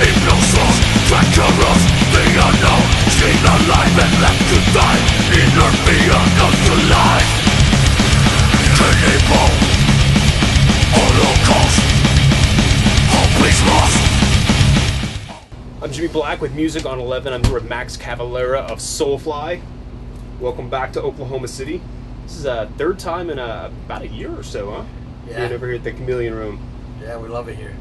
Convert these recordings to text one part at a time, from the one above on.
I'm Jimmy Black with Music on 11. I'm here with Max Cavalera of Soulfly. Welcome back to Oklahoma City. This is a third time in about a year or so, huh? Yeah. Being over here at the Chameleon room. Yeah, we love it here.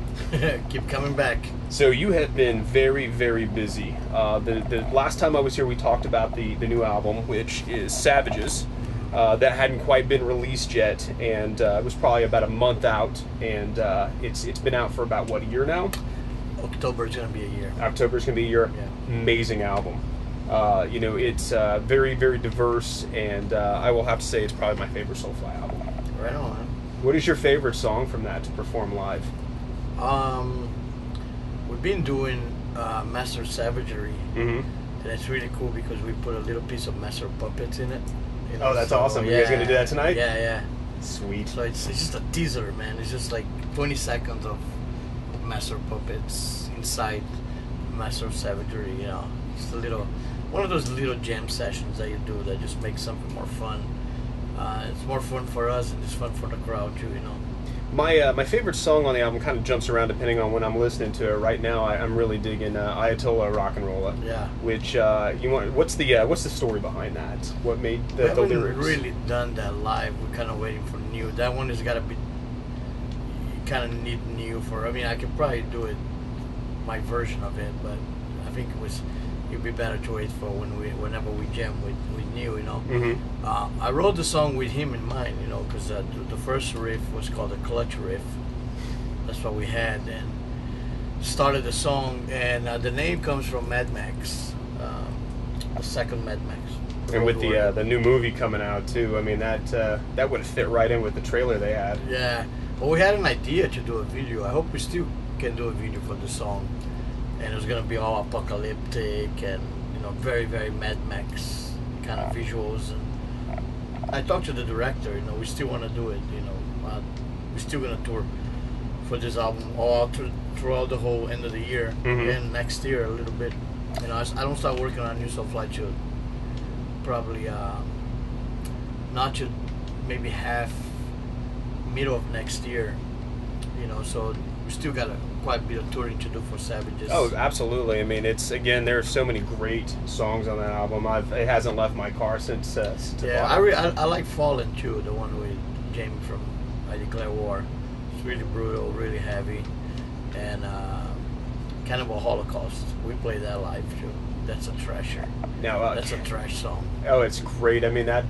Keep coming back. So you have been very, very busy. The last time I was here, we talked about the new album, which is Savages. That hadn't quite been released yet, and it was probably about a month out, and it's been out for about, what, a year now? October is going to be a year. October's going to be a year. Yeah. Amazing album. It's very, very diverse, and I will have to say it's probably my favorite Soulfly album. Right on. What is your favorite song from that to perform live? We've been doing Master Savagery, and it's really cool because we put a little piece of Master Puppets in it. You know, Oh, that's so, awesome. Yeah, You guys going to do that tonight? Yeah. Sweet. So it's just a teaser, man. It's just like 20 seconds of Master Puppets inside Master Savagery, you know. Just one of those little jam sessions that you do that just makes something more fun. It's more fun for us and it's fun for the crowd too, you know. My favorite song on the album kind of jumps around depending on when I'm listening to it. Right now, I'm really digging Ayatollah Rock and Rolla. Yeah. Which what's the story behind that? What made We the haven't lyrics? really done that live. We're kind of waiting for new. That one has got to be. You kind of need new for. I mean, I could probably do it, my version of it, but I think it'd be better to wait for whenever we jam with new, you know. I wrote the song with him in mind, you know, because the first riff was called the clutch riff. That's what we had, and started the song, and the name comes from Mad Max, the second Mad Max. And with the new movie coming out too, I mean that would fit right in with the trailer they had. Yeah, well, we had an idea to do a video. I hope we still can do a video for the song, and it's gonna be all apocalyptic and, you know, very, very Mad Max kind of visuals. And I talked to the director. You know, we still want to do it. You know, we're still gonna tour for this album all throughout the whole end of the year and next year a little bit. You know, I don't start working on New Soulfly till probably not till maybe middle of next year. You know, so we still got quite a bit of touring to do for Savages. Oh, absolutely. I mean, there are so many great songs on that album. It hasn't left my car since. Yeah, I like Fallen too, the one with Jamie from I Declare War. It's really brutal, really heavy, and kind of a Holocaust. We play that live too. That's a treasure. Now, that's a trash song. Oh, it's great. I mean, that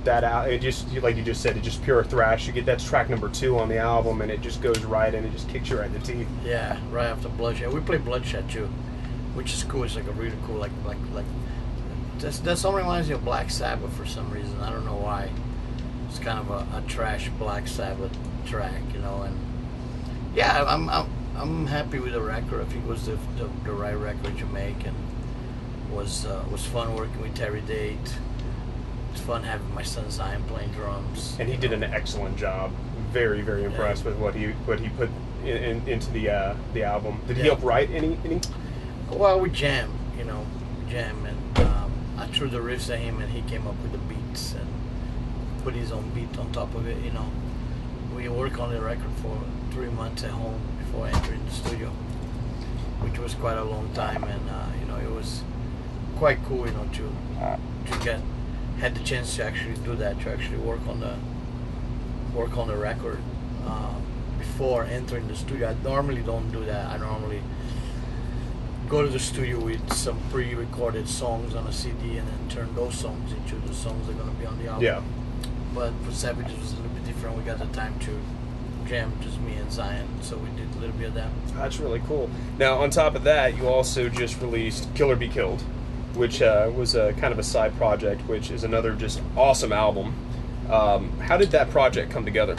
it just, like you just said, it's just pure thrash. That's track number 2 on the album, and it just goes right in. It just kicks you right in the teeth. Yeah, right after Bloodshed. We play Bloodshed too, which is cool. It's like a really cool, like that song reminds me of Black Sabbath for some reason. I don't know why. It's kind of a trash Black Sabbath track, you know. And yeah, I'm happy with the record. I think it was the right record to make, and was fun working with Terry Date. It's fun having my son Zion playing drums. And he did an excellent job. Very, very impressed with what he put into the album. Did he help write any? Well, we jam, you know, and I threw the riffs at him, and he came up with the beats and put his own beat on top of it. You know, we worked on the record for 3 months at home before entering the studio, which was quite a long time, and you know, it was quite cool, you know, to had the chance to actually do that, to actually work on the record before entering the studio. I normally don't do that. I normally go to the studio with some pre-recorded songs on a CD and then turn those songs into the songs that are going to be on the album. Yeah. But for Savages it was a little bit different. We got the time to jam, just me and Zion, so we did a little bit of that. That's really cool. Now, on top of that, you also just released Kill or Be Killed, which was a kind of a side project, which is another just awesome album. How did that project come together?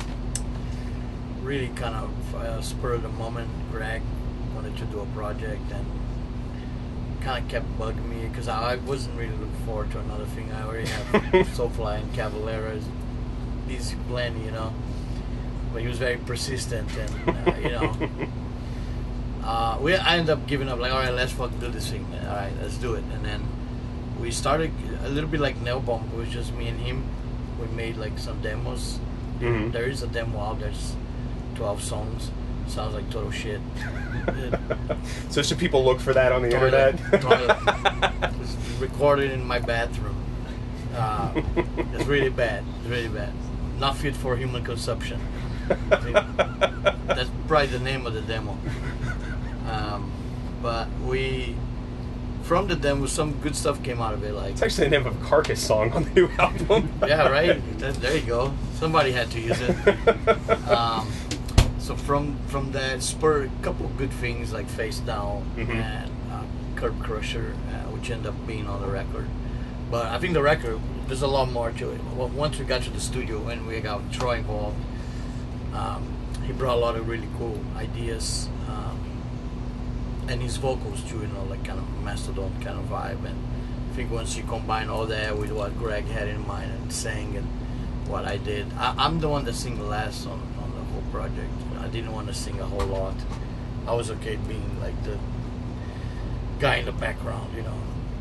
Really kind of spur of the moment. Greg wanted to do a project and kind of kept bugging me because I wasn't really looking forward to another thing. I already have Soulfly and Cavalera is easy blend, you know. But he was very persistent, and you know, I ended up giving up. Like, all right, let's fucking do this thing. All right, let's do it. And then we started a little bit like Nail Bomb. It was just me and him. We made like some demos. Mm-hmm. There is a demo out. There's 12 songs. Sounds like total shit. So should people look for that on the internet? It's recorded in my bathroom. It's really bad. It's really bad. Not fit for human consumption. That's probably the name of the demo. But from the demo, some good stuff came out of it. Like, it's actually the name of a Carcass song on the new album. Yeah, right. There you go. Somebody had to use it. So from that spurred a couple of good things like Face Down and Curb Crusher, which ended up being on the record. But I think the record, there's a lot more to it. Well, once we got to the studio and we got Troy involved, he brought a lot of really cool ideas. And his vocals too, like kind of Mastodon kind of vibe. And I think once you combine all that with what Greg had in mind and sang and what I did, I'm the one that sing last on the whole project. I didn't want to sing a whole lot. I was okay being like the guy in the background,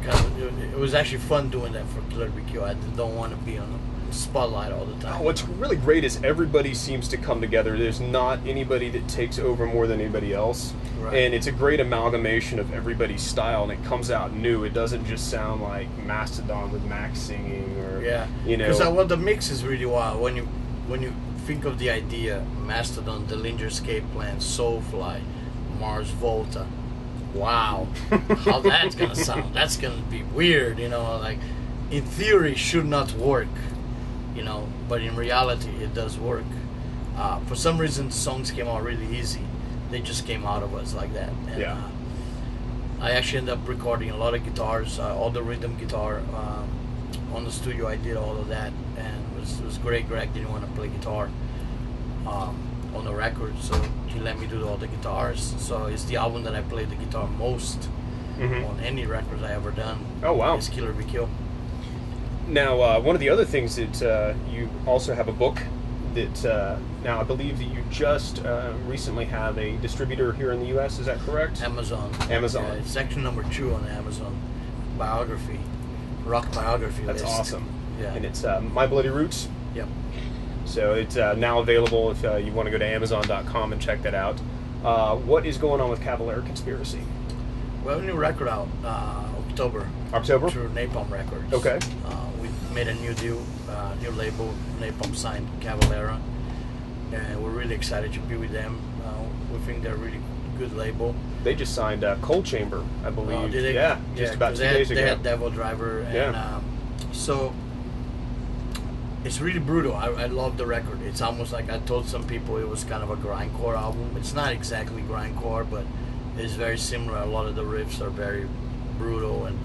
Cause it was actually fun doing that for Killer BQ. I don't want to be on the spotlight all the time. What's really great is everybody seems to come together. There's not anybody that takes over more than anybody else. Right. And it's a great amalgamation of everybody's style, and it comes out new. It doesn't just sound like Mastodon with Max singing, or Because the mix is really wild. When you think of the idea, Mastodon, Dillinger Escape Plan, Soulfly, Mars Volta. Wow, how that's gonna sound? That's gonna be weird, Like, in theory, should not work, but in reality, it does work. For some reason, songs came out really easy. They just came out of us like that. And, I actually ended up recording a lot of guitars, all the rhythm guitar on the studio. I did all of that, and it was great. Greg didn't want to play guitar on the record, so he let me do all the guitars. So it's the album that I played the guitar most on any records I ever done. Oh wow! It's Killer Be Kill. Now, one of the other things that you also have a book that now I believe that you just recently have a distributor here in the U.S. Is that correct? Amazon. Yeah, it's section number 2 on the Amazon biography, rock biography. That's list. awesome. Yeah. And it's My Bloody Roots. Yep. So it's now available if you want to go to Amazon.com and check that out. What is going on with Cavalera Conspiracy? We have a new record out October. October? Through Napalm Records. Okay. We made a new deal, new label. Napalm signed Cavalera, and we're really excited to be with them. We think they're a really good label. They just signed Cold Chamber, I believe. Oh, did they? Yeah, just about 2 days ago. They had Devil Driver, and so it's really brutal. I love the record. It's almost like I told some people it was kind of a grindcore album. It's not exactly grindcore, but it's very similar. A lot of the riffs are very brutal, and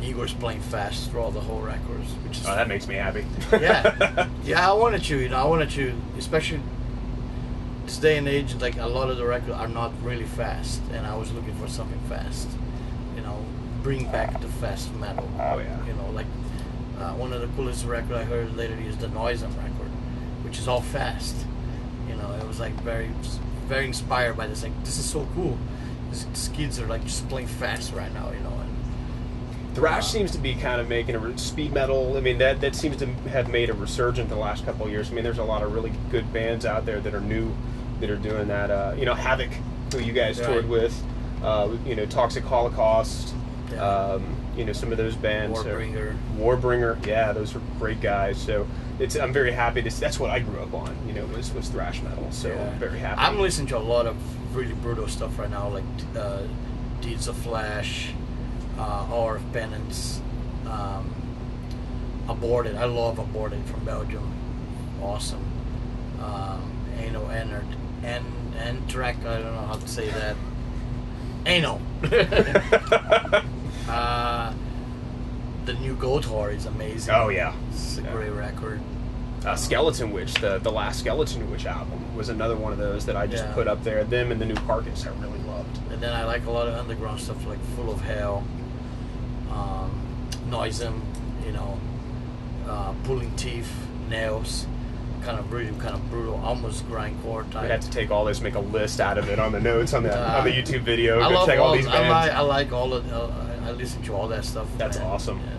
Igor's playing fast throughout the whole records, which is that makes me happy. yeah. I wanted to, especially this day and age. Like, a lot of the records are not really fast, and I was looking for something fast. Bring back the fast metal. Oh yeah. Like. One of the coolest records I heard lately is the Noisem record, which is all fast. It was like very, very inspired by this. Like, this is so cool. These kids are like just playing fast right now, And thrash seems to be kind of making speed metal. I mean, that seems to have made a resurgence the last couple of years. I mean, there's a lot of really good bands out there that are new, that are doing that. Havoc, who you guys toured with. Toxic Holocaust. Yeah. Some of those bands. Warbringer, yeah, those are great guys. So I'm very happy to. That's what I grew up on. Was thrash metal. So I'm very happy. I'm listening to a lot of really brutal stuff right now, like Deeds of Flash, Hour of Penance, Aborted. I love Aborted from Belgium. Awesome. Anal Ennard and track. I don't know how to say that. Anal. The new Goat Whore is amazing. Oh yeah, it's a great record. Skeleton Witch, the last Skeleton Witch album was another one of those that I just put up there. Them and the new Carcass I really loved. And then I like a lot of underground stuff like Full of Hell, Noisem, Pulling Teeth, Nails. kind of brutal, almost grindcore type. We'd have to take all this, make a list out of it on the notes on the YouTube video. I Go love check all these bands. I like all of. I listen to all that stuff. That's man. awesome. You know.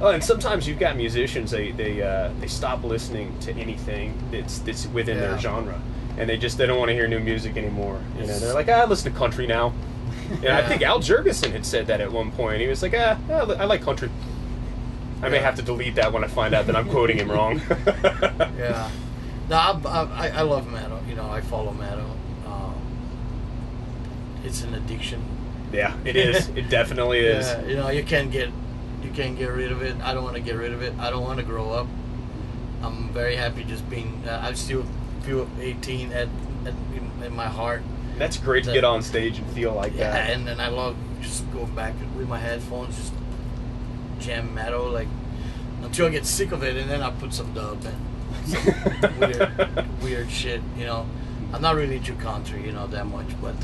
Oh, and sometimes you've got musicians they stop listening to anything that's within their genre, and they don't want to hear new music anymore. You know, they're like, I listen to country now. And I think Al Jurgensen had said that at one point. He was like, I like country. I may have to delete that when I find out that I'm quoting him wrong. Yeah. No, I love metal. You know, I follow metal. It's an addiction. Yeah, it is. It definitely is. Yeah, you know, you can't get rid of it. I don't want to get rid of it. I don't want to grow up. I'm very happy just being. I still feel 18 in my heart. That's great to get on stage and feel like that. Yeah, and I love just going back with my headphones, just jam metal, like until I get sick of it, and then I put some dub and some weird shit. You know, I'm not really into country, you know, that much, but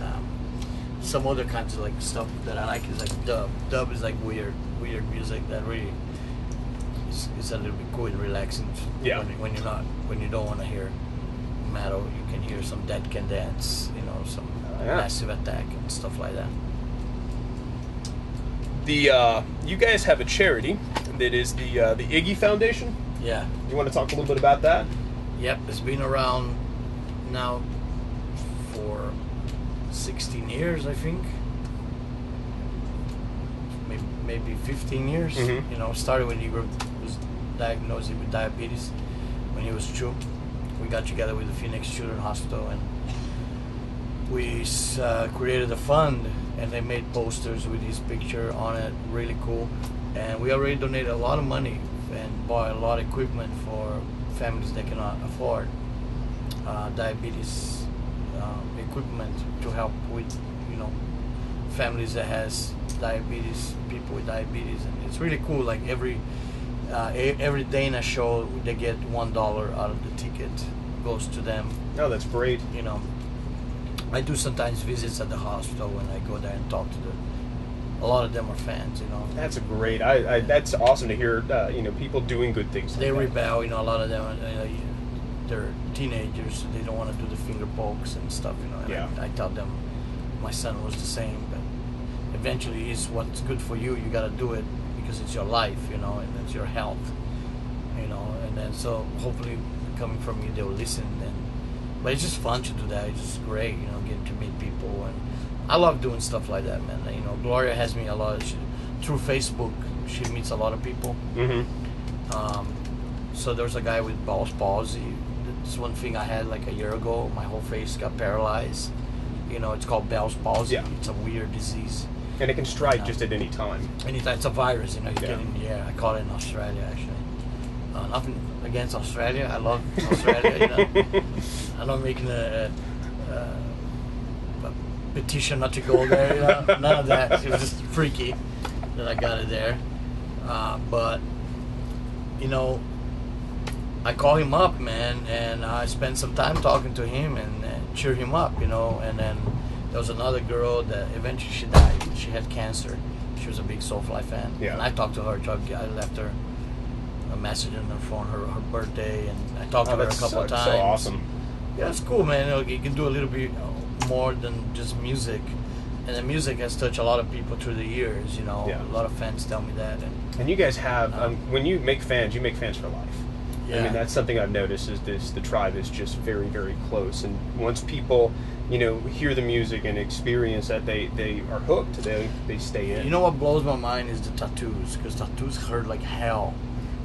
some other kinds of like stuff that I like is like dub. Dub is like weird music that really is a little bit cool and relaxing. Yeah. When you don't want to hear metal, you can hear some Dead Can Dance, you know, some Massive Attack and stuff like that. You guys have a charity that is the Iggy Foundation. Yeah. You want to talk a little bit about that? Yep, it's been around now for 16 years, I think. Maybe 15 years. Mm-hmm. You know, started when he was diagnosed with diabetes when he was 2. We got together with the Phoenix Children's Hospital and we created a fund, and they made posters with his picture on it, really cool. And we already donated a lot of money and bought a lot of equipment for families that cannot afford diabetes equipment to help with, you know, families that has diabetes, people with diabetes. And it's really cool. Like every Dana show, they get $1 out of the ticket, goes to them. Oh, that's great. You know, I do sometimes visits at the hospital when I go there and talk to them. A lot of them are fans, you know. That's a great. That's awesome to hear. You know, people doing good things. They rebel, you know. A lot of them, they're teenagers, so they don't want to do the finger pokes and stuff, you know. And yeah. I tell them, my son was the same, but eventually, it's what's good for you. You got to do it because it's your life, you know, and it's your health, you know. And then so hopefully, coming from you, they'll listen. But it's just fun to do that. It's just great, you know, getting to meet people, and I love doing stuff like that, man. You know, Gloria has me a lot. Through Facebook, she meets a lot of people. Mm-hmm. So there's a guy with Bell's palsy. This one thing I had like a year ago. My whole face got paralyzed. You know, it's called Bell's palsy. Yeah. It's a weird disease. And it can strike just at any time. Anytime. It's a virus, you know. You get in the air. I caught it in Australia, actually. Nothing against Australia. I love Australia. You know, I'm not making a petition not to go there. You know? None of that. It was just freaky that I got it there. But you know, I call him up, man, and I spent some time talking to him and cheer him up. You know, and then there was another girl that eventually she died. She had cancer. She was a big Soulfly fan. Yeah. And I talked to her. I left her a message on her phone, her birthday, and I talked to her a couple of times. So awesome. Yeah, it's cool, man. You know, you can do a little bit more than just music, and the music has touched a lot of people through the years. You know, yeah. A lot of fans tell me that. And you guys have when you make fans for life. Yeah. I mean, that's something I've noticed is the tribe is just very, very close, and once people, you know, hear the music and experience that, they are hooked. They stay in. You know what blows my mind is the tattoos, because tattoos hurt like hell.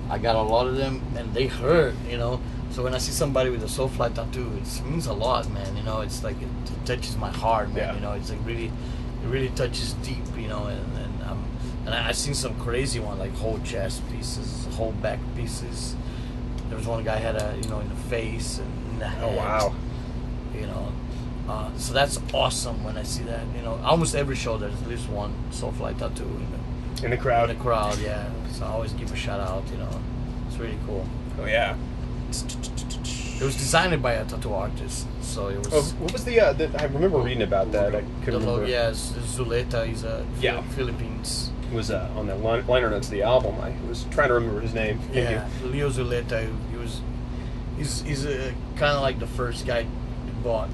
I got a lot of them, and they hurt, you know. So when I see somebody with a Soulfly tattoo, it means a lot, man. You know, it's like it touches my heart, man. Yeah. You know, it's like it really touches deep, you know. And I've seen some crazy ones, like whole chest pieces, whole back pieces. There was one guy had in the face and in the head. Oh wow. You know, so that's awesome when I see that. You know, almost every show there's at least one Soulfly tattoo. In the crowd. In the crowd, yeah. So I always give a shout out. You know, it's really cool. Oh yeah. It was designed by a tattoo artist, so it was. Oh, what was the I remember reading about that. I couldn't remember. Yeah, Zuleta. He's a Philippines. It was on the liner notes of the album. I was trying to remember his name. Yeah, Leo Zuleta. He's kind of like the first guy who brought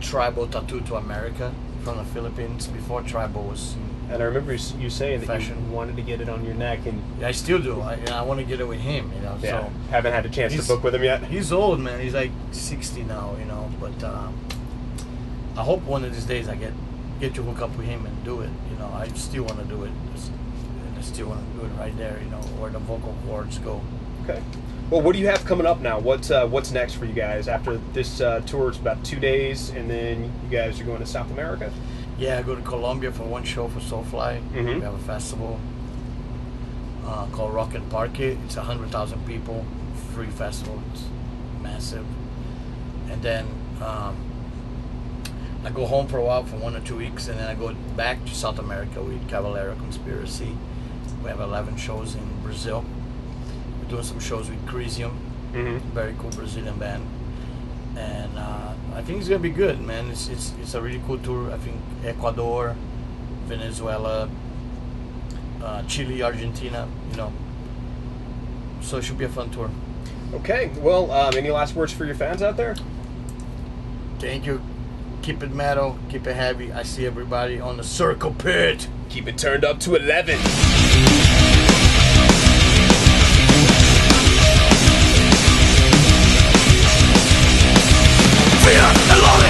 tribal tattoo to America from the Philippines. Before tribal was. And I remember you saying that Fashion. you wanted to get it on your neck, and I still do. I want to get it with him, you know. yeah, So haven't had a chance to he's- book with him yet. he's old, man. He's like 60 now, you know. But I hope one of these days I get to hook up with him and do it. You know, I still want to do it. And I still want to do it right there, you know, where the vocal cords go. Okay. Well, what do you have coming up now? What's next for you guys after this tour? It's about 2 days, and then you guys are going to South America. Yeah, I go to Colombia for one show for Soulfly. Mhm. We have a festival called Rock and Parque. It's 100,000 people, free festival. It's massive. And then I go home for a while for 1 or 2 weeks, and then I go back to South America with Cavalera Conspiracy. We have 11 shows in Brazil. We're doing some shows with Crisium, very cool Brazilian band. And I think it's gonna be good, man. It's a really cool tour. I think Ecuador, Venezuela, Chile, Argentina, you know. So it should be a fun tour. Okay. Well, any last words for your fans out there? Thank you. Keep it metal, keep it heavy. I see everybody on the circle pit. Keep it turned up to 11. Fear the lolly.